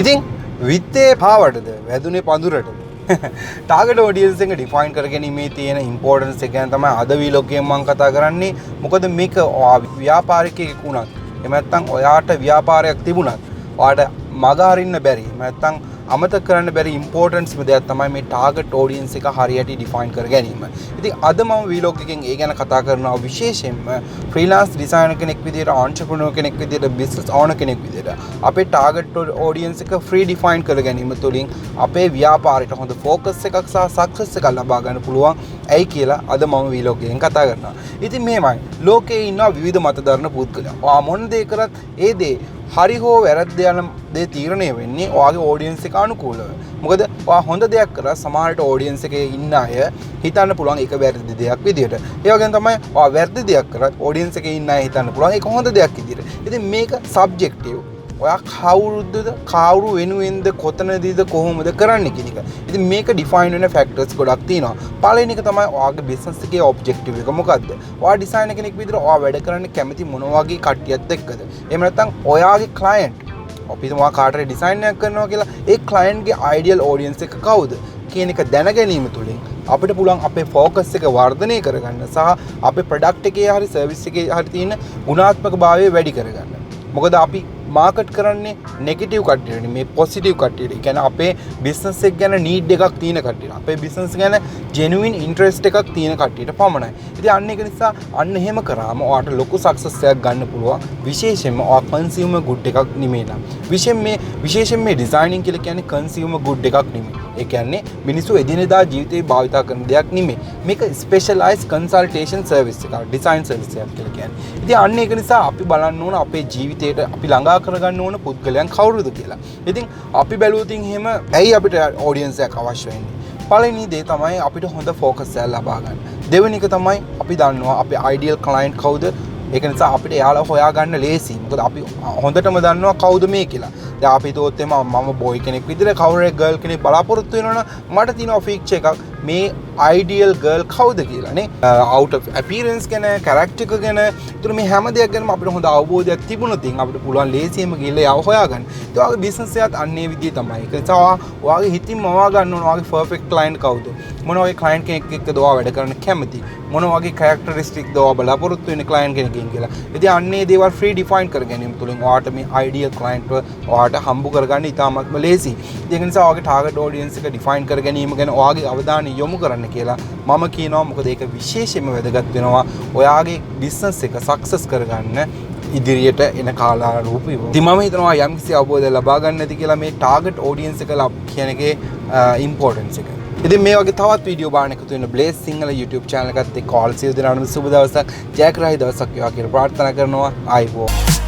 ඉතින් විත්තේ පාවටද වැදුනේ පඳුරටද target audience එක define කරගැනීමේ තියෙන ඉම්පෝර්ටන්ස් එක ගැන තමයි අද වීලොග් එකෙන් මම කතා කරන්නේ. මොකද මේක ව්‍යාපාරිකයෙක් වුණත් එහෙම නැත්නම් ඔයාට ව්‍යාපාරයක් තිබුණත් ඔයාට මග අරින්න බැරි නැත්නම් අමතක කරන්න බැරි ඉම්පෝර්ටන්ස් දෙයක් තමයි මේ ටාගට් ඔඩියන්ස් එක හරියට ඩිෆයින් කර ගැනීම. ඉතින් අද මම වීලොග් එකෙන් ඒ ගැන කතා කරනවා විශේෂයෙන්ම ෆ්‍රීලාන්ස් ඩිසයිනර් කෙනෙක් විදියට, ඔන්ටර්ප්‍රෙනර් කෙනෙක් විදියට, බිස්නස් ඕනර් කෙනෙක් විදියට අපේ ටාගට් ඔඩියන්ස් එක ෆ්‍රී ඩිෆයින් කර ගැනීම තුළින් අපේ ව්‍යාපාරයට හොඳ ෆෝකස් එකක් සහ සක්සස් එකක් ලබා ගන්න පුළුවන්. ඇයි කියලා අද මම වීලොග් එකෙන් කතා කරනවා. ඉතින් මෙහෙමයි. ලෝකේ ඉන්න විවිධ මතධර්ම පුද්ගලයන්. ඔයා මොන දේ කරත් ඒ දේ හරි හෝ වැරද්ද යන දේ තීරණය වෙන්නේ ඔයාගේ ඔඩියන්ස් එක අනුකූලව. මොකද ඔයා හොඳ දෙයක් කරා සමහරට ඔඩියන්ස් එකේ ඉන්න අය හිතන්න පුළුවන් ඒක වැරදි දෙයක් විදියට. ඒ වගේම තමයි ඔයා වැරදි දෙයක් කරත් ඔඩියන්ස් එකේ ඉන්න අය හිතන්න පුළුවන් ඒක හොඳ දෙයක් විදියට. ඉතින් මේක සබ්ජෙක්ටිව්. ඔයා කවුරුද කවුරු වෙනුවෙන්ද කොතනදීද කොහොමද කරන්නේ කියන එක. ඉතින් මේක ඩිෆයින් වෙන ෆැක්ටර්ස් ගොඩක් තියෙනවා. පළවෙනි එක තමයි ඔයාගේ බිස්නස් එකේ ඔබ්ජෙක්ටිව් එක මොකද්ද? ඔයා ඩිසයිනර් කෙනෙක් විදිහට ඔයා වැඩ කරන්න කැමති මොන වගේ කට්ටියත් එක්කද? එහෙම නැත්නම් ඔයාගේ ක්ලයන්ට් අපි තුමා කාටරි ඩිසයින් එකක් කරනවා කියලා ඒ ක්ලයන්ට්ගේ අයිඩියල් ඔඩියන්ස් එක කවුද කියන එක දැන ගැනීම තුළින් අපිට පුළුවන් අපේ ෆෝකස් එක වර්ධනය කරගන්න සහ අපේ ප්‍රොඩක්ට් එකේ හරි සර්විස් එකේ හරි තියෙන ගුණාත්මකභාවය වැඩි කරගන්න. මොකද අපි මාකට් කරන්නේ නෙගටිව් කට්ටියට මේ පොසිටිව් කට්ටියට. ඒ කියන්නේ අපේ බිස්නස් එක ගැන නීඩ් එකක් තියෙන කට්ටියට. අපේ බිස්නස් ගැන ජෙනුයින් ඉන්ටරෙස්ට් එකක් තියෙන කට්ටියට පමණයි. ඉතින් අන්න ඒක නිසා අන්න එහෙම කරාම ඔයාට ලොකු සක්සස් එකක් ගන්න පුළුවන්. විශේෂයෙන්ම ඔයා කන්සියුමර් ගුඩ් එකක් නෙමෙයි නම්. විශේෂයෙන් මේ ඩිසයිනින් කියලා කියන්නේ කන්සියුමර් ගුඩ් එකක් නෙමෙයි. ඒ කියන්නේ මිනිස්සු එදිනෙදා ජීවිතේ භාවිතා කරන දෙයක් නෙමෙයි. මේක ස්පෙෂලායිස් කන්සල්ටේෂන් සර්විස් එකක්, ඩිසයින් සර්විස් එකක් කියලා කියන්නේ. ඉතින් අන්න ඒක නිසා අපි බලන්න ඕන අපේ ජීවිතේට අපි ළඟා කරගන්න ඕන පුද්ගලයන් කවුරුද කියලා. ඉතින් අපි බැලුවොත් එහෙම ඇයි අපිට ඔඩියන්ස් එකක් අවශ්‍ය වෙන්නේ? පළවෙනි දේ තමයි අපිට හොඳ ෆෝකස් එකක් ලබා ගන්න. දෙවෙනි එක තමයි අපි දන්නවා අපේ අයිඩියල් ක්ලයන්ට් කවුද? ඒක නිසා අපිට එයාලා හොයාගන්න ලේසියි. මොකද අපි හොඳටම දන්නවා කවුද මේ කියලා. දැන් අපි හිතුවොත් එම මම බොයි කෙනෙක් විදිහට කවුරු හරි ගර්ල් කෙනෙක් බලාපොරොත්තු වෙනවනම් මට තියෙනවා ෆීචර් එකක් මේ අයිඩියල් ගර්ල් කවුද කියලා නේ. අවුට් ඔෆ් අපියරන්ස් ගැන, කැරක්ටර් එක ගැන, ඒතර මේ හැම දෙයක් ගැනම අපිට හොඳ අවබෝධයක් තිබුණොත් අපිට පුළුවන් ලේසියෙන්ම ගිහලා යව හොයාගන්න. ඒ වගේ බිස්නස් එකත් අන්නේ විදිහේ තමයි. ඒක නිසා ඔයාගේ හිතින් මවා ගන්න ඕන ඔයාගේ පර්ෆෙක්ට් ක්ලයන්ට් කවුද? මොන වගේ ක්ලයන්ට් කෙනෙක් එක්කද ඔයා වැඩ කරන්න කැමති? මොන වගේ කැරක්ටරිස්ටික්ද ඔයා බලාපොරොත්තු වෙන ක්ලයන්ට් කෙනකින් කියලා. ඉතින් අන්නේ දේවල් ෆ්‍රී ඩිෆයින් කර ගැනීම තුළින් ඔයාට මේ අයිඩියල් ක්ලයන්ට්ව ඔයාට හම්බ කරගන්න ඉතාමත්ම ලේසියි. ඒක නිසා ඔයාගේ ටාගට් ඔඩියන්ස් එක ඩිෆයින් කර ගැනීම ගැන ඔයාගේ අවධානය යොමු කරන්න කියලා මම කියනවා. මොකද ඒක විශේෂයෙන්ම වැදගත් වෙනවා ඔයාගේ බිස්නස් එක සක්සස් කරගන්න ඉදිරියට එන කාලාරූපීව. ඉතින් මම හිතනවා යම්කිසි අවබෝධයක් ලබා ගන්න ඇති කියලා මේ ටාගට් ඔඩියන්ස් එක කියන එකේ ඉම්පෝර්ටන්ස් එක. ඉතින් මේ වගේ තවත් වීඩියෝ බාන එකතු වෙන Blace සිංහල YouTube channel එකත් එක්ක all සියලු දෙනාටම සුබ දවසක්, ජයග්‍රාහී දවසක් වේවා කියලා ප්‍රාර්ථනා කරනවා. ආයිබෝවන්.